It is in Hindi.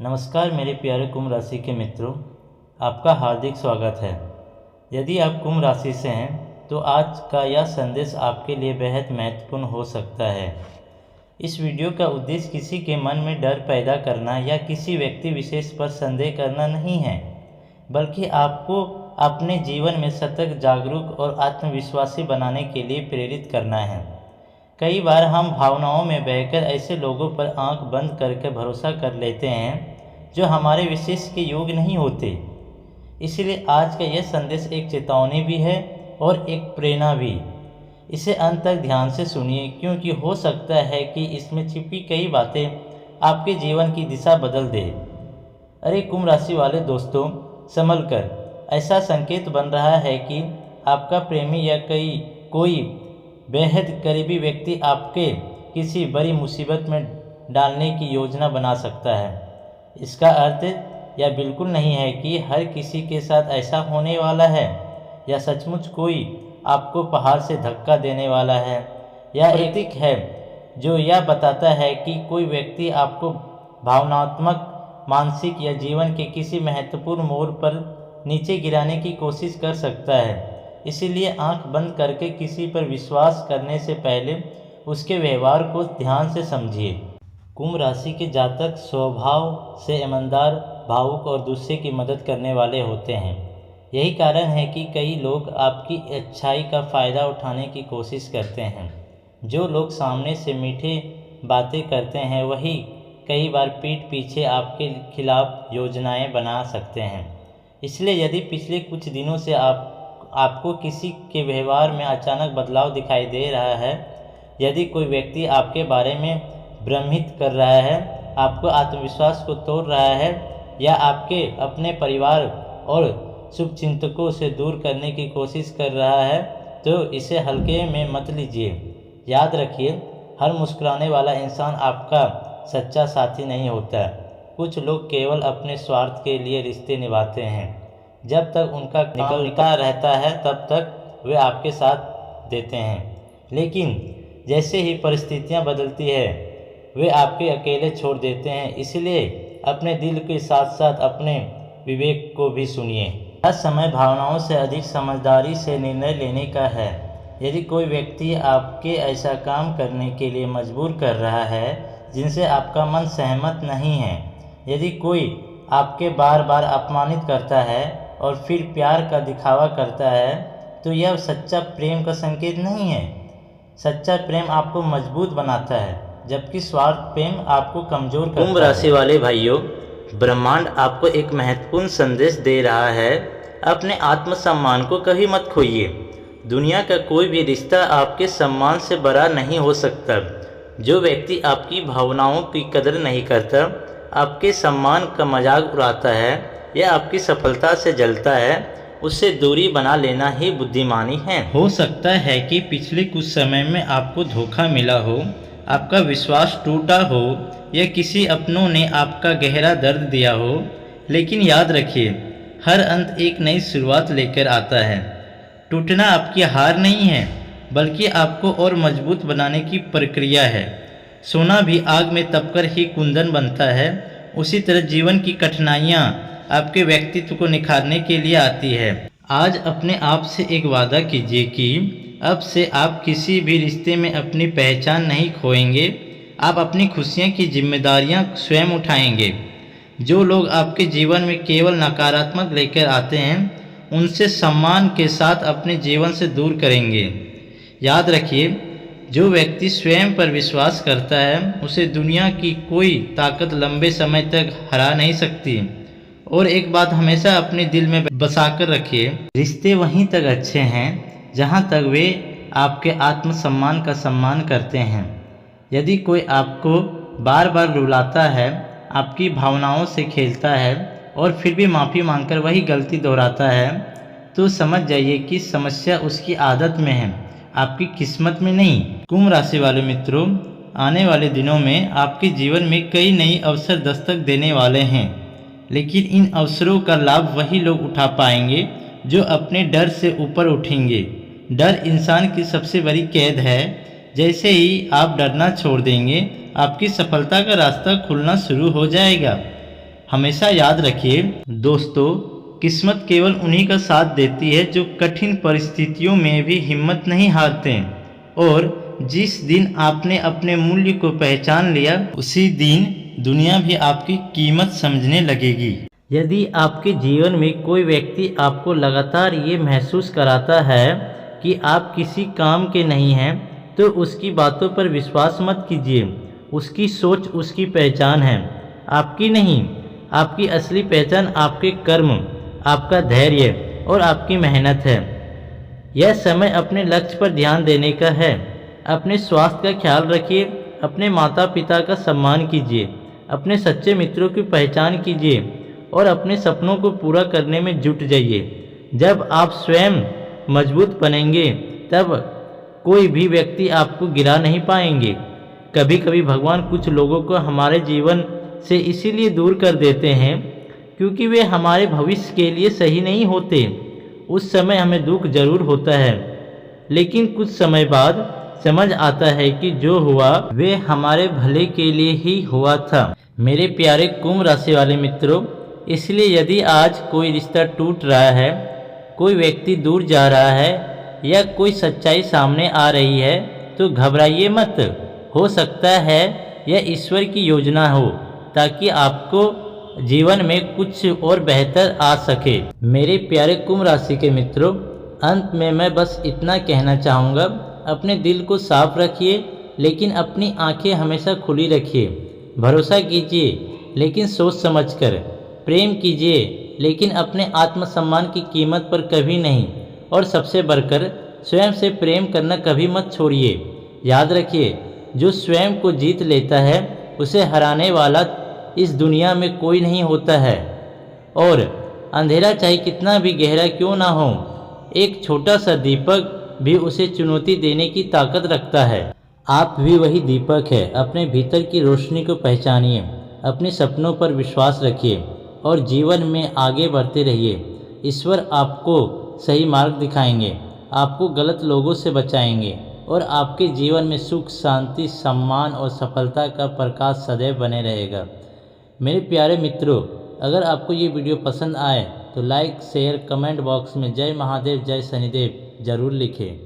नमस्कार मेरे प्यारे कुंभ राशि के मित्रों, आपका हार्दिक स्वागत है। यदि आप कुंभ राशि से हैं तो आज का यह संदेश आपके लिए बेहद महत्वपूर्ण हो सकता है। इस वीडियो का उद्देश्य किसी के मन में डर पैदा करना या किसी व्यक्ति विशेष पर संदेह करना नहीं है, बल्कि आपको अपने जीवन में सतर्क, जागरूक और आत्मविश्वासी बनाने के लिए प्रेरित करना है। कई बार हम भावनाओं में बहकर ऐसे लोगों पर आंख बंद करके भरोसा कर लेते हैं जो हमारे विशेष के योग्य नहीं होते। इसलिए आज का यह संदेश एक चेतावनी भी है और एक प्रेरणा भी। इसे अंत तक ध्यान से सुनिए, क्योंकि हो सकता है कि इसमें छिपी कई बातें आपके जीवन की दिशा बदल दे। अरे कुंभ राशि वाले दोस्तों, संभल कर। ऐसा संकेत बन रहा है कि आपका प्रेमी या कोई बेहद करीबी व्यक्ति आपके किसी बड़ी मुसीबत में डालने की योजना बना सकता है। इसका अर्थ यह बिल्कुल नहीं है कि हर किसी के साथ ऐसा होने वाला है या सचमुच कोई आपको पहाड़ से धक्का देने वाला है। यह एक प्रतीक है जो यह बताता है कि कोई व्यक्ति आपको भावनात्मक, मानसिक या जीवन के किसी महत्वपूर्ण मोड़ पर नीचे गिराने की कोशिश कर सकता है। इसीलिए आंख बंद करके किसी पर विश्वास करने से पहले उसके व्यवहार को ध्यान से समझिए। कुंभ राशि के जातक स्वभाव से ईमानदार, भावुक और दूसरे की मदद करने वाले होते हैं। यही कारण है कि कई लोग आपकी अच्छाई का फ़ायदा उठाने की कोशिश करते हैं। जो लोग सामने से मीठे बातें करते हैं वही कई बार पीठ पीछे आपके खिलाफ योजनाएं बना सकते हैं। इसलिए यदि पिछले कुछ दिनों से आपको किसी के व्यवहार में अचानक बदलाव दिखाई दे रहा है, यदि कोई व्यक्ति आपके बारे में भ्रमित कर रहा है, आपको आत्मविश्वास को तोड़ रहा है या आपके अपने परिवार और शुभचिंतकों से दूर करने की कोशिश कर रहा है, तो इसे हल्के में मत लीजिए। याद रखिए, हर मुस्कुराने वाला इंसान आपका सच्चा साथी नहीं होता। कुछ लोग केवल अपने स्वार्थ के लिए रिश्ते निभाते हैं। जब तक उनका निकलता रहता है तब तक वे आपके साथ देते हैं, लेकिन जैसे ही परिस्थितियां बदलती है वे आपके अकेले छोड़ देते हैं। इसलिए अपने दिल के साथ साथ अपने विवेक को भी सुनिए। यह समय भावनाओं से अधिक समझदारी से निर्णय लेने का है। यदि कोई व्यक्ति आपके ऐसा काम करने के लिए मजबूर कर रहा है जिनसे आपका मन सहमत नहीं है, यदि कोई आपके बार बार अपमानित करता है और फिर प्यार का दिखावा करता है, तो यह सच्चा प्रेम का संकेत नहीं है। सच्चा प्रेम आपको मजबूत बनाता है, जबकि स्वार्थ प्रेम आपको कमजोर करता है। कुंभ राशि वाले भाइयों, ब्रह्मांड आपको एक महत्वपूर्ण संदेश दे रहा है। अपने आत्मसम्मान को कभी मत खोइए। दुनिया का कोई भी रिश्ता आपके सम्मान से बड़ा नहीं हो सकता। जो व्यक्ति आपकी भावनाओं की कदर नहीं करता, आपके सम्मान का मजाक उड़ाता है या आपकी सफलता से जलता है, उससे दूरी बना लेना ही बुद्धिमानी है। हो सकता है कि पिछले कुछ समय में आपको धोखा मिला हो, आपका विश्वास टूटा हो या किसी अपनों ने आपका गहरा दर्द दिया हो, लेकिन याद रखिए, हर अंत एक नई शुरुआत लेकर आता है। टूटना आपकी हार नहीं है, बल्कि आपको और मजबूत बनाने की प्रक्रिया है। सोना भी आग में तपकर ही कुंदन बनता है, उसी तरह जीवन की कठिनाइयाँ आपके व्यक्तित्व को निखारने के लिए आती है। आज अपने आप से एक वादा कीजिए कि अब से आप किसी भी रिश्ते में अपनी पहचान नहीं खोएंगे। आप अपनी खुशियों की जिम्मेदारियां स्वयं उठाएंगे। जो लोग आपके जीवन में केवल नकारात्मक लेकर आते हैं, उनसे सम्मान के साथ अपने जीवन से दूर करेंगे। याद रखिए, जो व्यक्ति स्वयं पर विश्वास करता है उसे दुनिया की कोई ताकत लंबे समय तक हरा नहीं सकती। और एक बात हमेशा अपने दिल में बसाकर रखिए, रिश्ते वहीं तक अच्छे हैं जहां तक वे आपके आत्मसम्मान का सम्मान करते हैं। यदि कोई आपको बार बार रुलाता है, आपकी भावनाओं से खेलता है और फिर भी माफ़ी मांगकर वही गलती दोहराता है, तो समझ जाइए कि समस्या उसकी आदत में है, आपकी किस्मत में नहीं। कुंभ राशि वाले मित्रों, आने वाले दिनों में आपके जीवन में कई नए अवसर दस्तक देने वाले हैं, लेकिन इन अवसरों का लाभ वही लोग उठा पाएंगे जो अपने डर से ऊपर उठेंगे। डर इंसान की सबसे बड़ी कैद है। जैसे ही आप डरना छोड़ देंगे, आपकी सफलता का रास्ता खुलना शुरू हो जाएगा। हमेशा याद रखिए दोस्तों, किस्मत केवल उन्हीं का साथ देती है जो कठिन परिस्थितियों में भी हिम्मत नहीं हारते। और जिस दिन आपने अपने मूल्य को पहचान लिया, उसी दिन दुनिया भी आपकी कीमत समझने लगेगी। यदि आपके जीवन में कोई व्यक्ति आपको लगातार ये महसूस कराता है कि आप किसी काम के नहीं हैं, तो उसकी बातों पर विश्वास मत कीजिए। उसकी सोच उसकी पहचान है, आपकी नहीं। आपकी असली पहचान आपके कर्म, आपका धैर्य और आपकी मेहनत है। यह समय अपने लक्ष्य पर ध्यान देने का है। अपने स्वास्थ्य का ख्याल रखिए, अपने माता पिता का सम्मान कीजिए, अपने सच्चे मित्रों की पहचान कीजिए और अपने सपनों को पूरा करने में जुट जाइए। जब आप स्वयं मजबूत बनेंगे, तब कोई भी व्यक्ति आपको गिरा नहीं पाएंगे। कभी कभी भगवान कुछ लोगों को हमारे जीवन से इसीलिए दूर कर देते हैं क्योंकि वे हमारे भविष्य के लिए सही नहीं होते। उस समय हमें दुख जरूर होता है, लेकिन कुछ समय बाद समझ आता है कि जो हुआ वे हमारे भले के लिए ही हुआ था। मेरे प्यारे कुंभ राशि वाले मित्रों, इसलिए यदि आज कोई रिश्ता टूट रहा है, कोई व्यक्ति दूर जा रहा है या कोई सच्चाई सामने आ रही है, तो घबराइए मत। हो सकता है यह ईश्वर की योजना हो ताकि आपको जीवन में कुछ और बेहतर आ सके। मेरे प्यारे कुंभ राशि के मित्रों, अंत में मैं बस इतना कहना चाहूँगा, अपने दिल को साफ रखिए लेकिन अपनी आंखें हमेशा खुली रखिए। भरोसा कीजिए लेकिन सोच समझकर। प्रेम कीजिए लेकिन अपने आत्मसम्मान की कीमत पर कभी नहीं। और सबसे बढ़कर स्वयं से प्रेम करना कभी मत छोड़िए। याद रखिए, जो स्वयं को जीत लेता है उसे हराने वाला इस दुनिया में कोई नहीं होता है। और अंधेरा चाहे कितना भी गहरा क्यों ना हो, एक छोटा सा दीपक भी उसे चुनौती देने की ताकत रखता है। आप भी वही दीपक है। अपने भीतर की रोशनी को पहचानिए, अपने सपनों पर विश्वास रखिए और जीवन में आगे बढ़ते रहिए। ईश्वर आपको सही मार्ग दिखाएंगे, आपको गलत लोगों से बचाएंगे और आपके जीवन में सुख, शांति, सम्मान और सफलता का प्रकाश सदैव बने रहेगा। मेरे प्यारे मित्रों, अगर आपको ये वीडियो पसंद आए तो लाइक, शेयर, कमेंट बॉक्स में जय महादेव, जय शनिदेव जरूर लिखें।